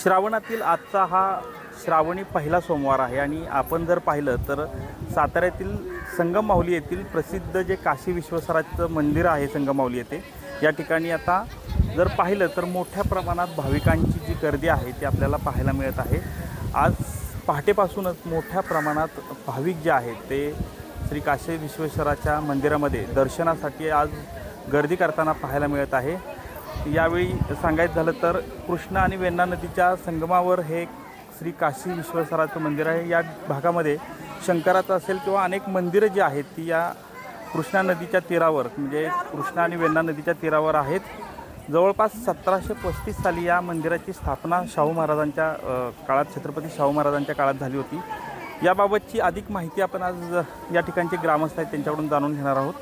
श्रावणातील आजचा हा श्रावणी पहिला सोमवार आहे आणि आपण जर पाहिलं तर साताऱ्यातील संगम माहुली येथील प्रसिद्ध जे काशी विश्वेश्वराचं मंदिर आहे संगम माहुली येथे या ठिकाणी आता जर पाहिलं तर मोठ्या प्रमाणात भाविकांची जी गर्दी आहे ती आपल्याला पाहायला मिळत आहे। आज पहाटेपासूनच मोठ्या प्रमाणात भाविक जे आहेत ते श्री काशी विश्वेश्वराच्या मंदिरामध्ये दर्शनासाठी आज गर्दी करताना पाहायला मिळत आहे। यावेळी सांगायचं झालं तर कृष्णा आणि वेण्णा नदीच्या संगमावर हे श्री काशी विश्वेश्वराचं मंदिर आहे। या भागामध्ये शंकराचं असेल किंवा अनेक मंदिरं जी आहेत ती या कृष्णा नदीच्या तीरावर म्हणजे कृष्णा आणि वेण्णा नदीच्या तीरावर आहेत। जवळपास 1735 साली या मंदिराची स्थापना शाहू महाराजांच्या काळात छत्रपती शाहू महाराजांच्या काळात झाली होती। याबाबतची अधिक माहिती आपण आज या ठिकाणचे ग्रामस्थ आहेत त्यांच्याकडून जाणून घेणार आहोत।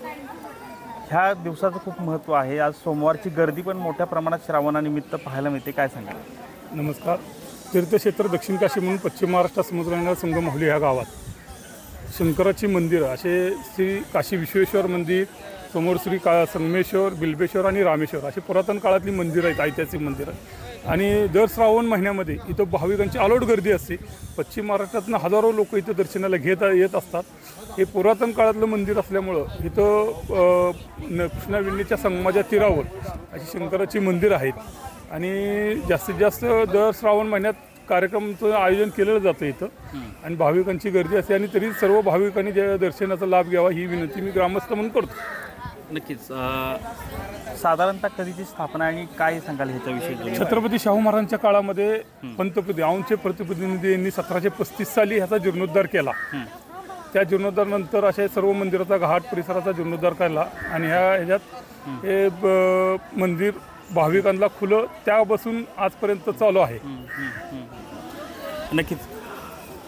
ह्या दिवसाचं खूप महत्त्व आहे। आज सोमवारची गर्दी पण मोठ्या प्रमाणात श्रावणानिमित्त पाहायला मिळते, काय सांगाल? नमस्कार। तीर्थक्षेत्र दक्षिण काशी म्हणून पश्चिम महाराष्ट्रात समुद्रकिनारा संगम माहुली ह्या गावात शंकराची मंदिरं असे श्री काशी विश्वेश्वर मंदिर, समोर श्री संगमेश्वर, बिल्बेश्वर आणि रामेश्वर अशी पुरातन काळातली मंदिरं आहेत, ऐतिहासिक मंदिरं। आणि दर श्रावण महिन्यामध्ये इथं भाविकांची अलोट गर्दी असते। पश्चिम महाराष्ट्रातून हजारो लोक इथं दर्शनाला येत असतात। हे पुरातन काळातलं मंदिर असल्यामुळं इथं कृष्णा वेण्णेच्या संगमाच्या तीरावर अशी शंकराची मंदिरं आहेत आणि जास्तीत जास्त दर श्रावण महिन्यात कार्यक्रमाचं आयोजन केलेलं जातं इथं आणि भाविकांची गर्दी असते आणि तरी सर्व भाविकांनी दर्शनाचा लाभ घ्यावा ही विनंती मी ग्रामस्थ म्हणून करतो। नक्कीच। साधारणतः कधीची स्थापना आणि काय सांगाल ह्याच्याविषयी? छत्रपती शाहू महाराजांच्या काळामध्ये औंधचे प्रतिनिधी यांनी 1735 साली ह्याचा जीर्णोद्धार केला। त्या जीर्णोद्धारानंतर अशा सर्व मंदिराचा घाट परिसराचा जीर्णोद्धार केला आणि ह्याच्यात हे मंदिर भाविकांना खुलं त्यापासून आजपर्यंत चालू आहे। नक्कीच।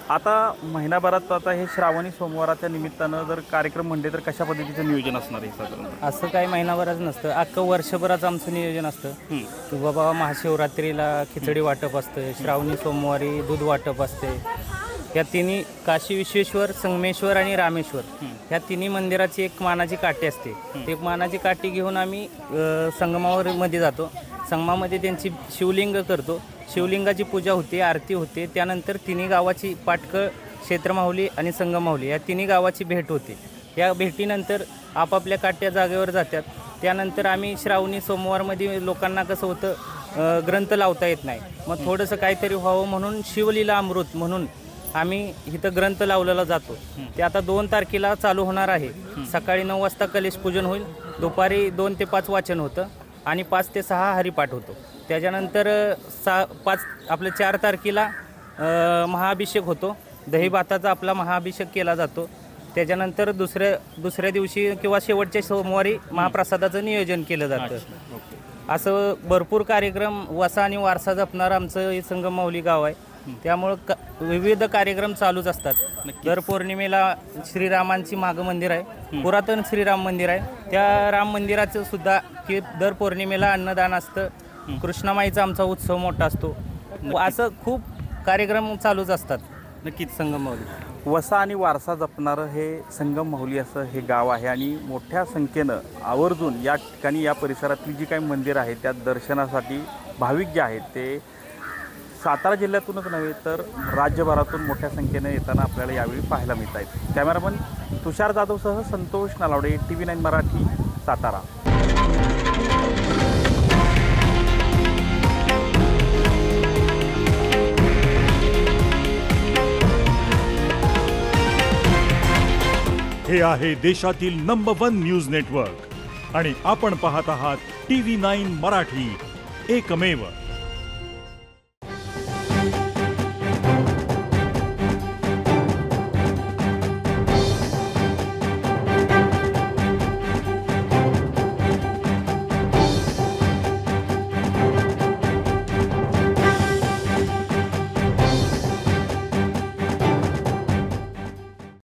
आता महिनाभरात आता हे श्रावणी सोमवाराच्या निमित्तानं जर कार्यक्रम म्हणले तर कशा पद्धतीचं नियोजन असणार आहे साधारण? असं काही महिनाभराच नसतं, अख्खं वर्षभराचं आमचं नियोजन असतं की बाबा महाशिवरात्रीला खिचडी वाटप असतं, श्रावणी सोमवारी दूध वाटप असते। या तिन्ही काशी विश्वेश्वर, संगमेश्वर आणि रामेश्वर ह्या तिन्ही मंदिराची एक मानाची काठी असते। ते मानाची काठी घेऊन आम्ही संगमावरमध्ये जातो, संगमामध्ये त्यांची शिवलिंग करतो, शिवलिंगाची पूजा होते, आरती होते। त्यानंतर तिन्ही गावाची पाटकळ, क्षेत्रमाहुली आणि संगममाहुली या तिन्ही गावाची भेट होते। या भेटीनंतर आपापल्या काठ्या जागेवर जातात। त्यानंतर आम्ही श्रावणी सोमवारमध्ये लोकांना कसं होतं ग्रंथ लावता येत नाही, मग थोडंसं काहीतरी व्हावं म्हणून शिवलीला अमृत म्हणून आम्ही इथं ग्रंथ लावलेला जातो। ते आता 2 तारखेला चालू होणार आहे। सकाळी 9 वाजता कलश पूजन होईल, दुपारी 2 ते 5 वाचन होतं आणि 5 ते 6 हरिपाठ होतो। त्याच्यानंतर 4 तारखेला महाअभिषेक होतो, दही भाताचा आपला महाअभिषेक केला जातो। त्याच्यानंतर दुसऱ्या दिवशी किंवा शेवटच्या सोमवारी महाप्रसादाचं नियोजन केलं जातं। असं भरपूर कार्यक्रम वसा आणि वारसा जपणारं आमचं हे संगम माहुली गाव आहे, त्यामुळं विविध कार्यक्रम चालूच असतात। दर पौर्णिमेला श्रीरामांची मागं मंदिर आहे, पुरातन श्रीराम मंदिर आहे, त्या राम मंदिराचं सुद्धा की दर पौर्णिमेला अन्नदान असतं। कृष्णामाईचा आमचा उत्सव मोठा असतो। असं खूप कार्यक्रम चालूच असतात। नक्कीच। संगम माहुली वसा आणि वारसा जपणारं हे संगम माहुली असं हे गाव आहे आणि मोठ्या संख्येनं आवर्जून या ठिकाणी या परिसरातली जी काही मंदिरं आहेत त्या दर्शनासाठी भाविक जे आहेत ते सातारा जिल्ह्यातूनच नव्हे तर राज्यभरातून मोठ्या संख्येने येताना आपल्याला यावेळी पाहायला मिळत आहेत। कॅमेरामन तुषार जाधवसह संतोष नलावडे, TV9 मराठी, सातारा। हे आहे देशातील नंबर 1 न्यूज नेटवर्क आणि आपण पाहत आहात TV9 मराठी, एकमेव।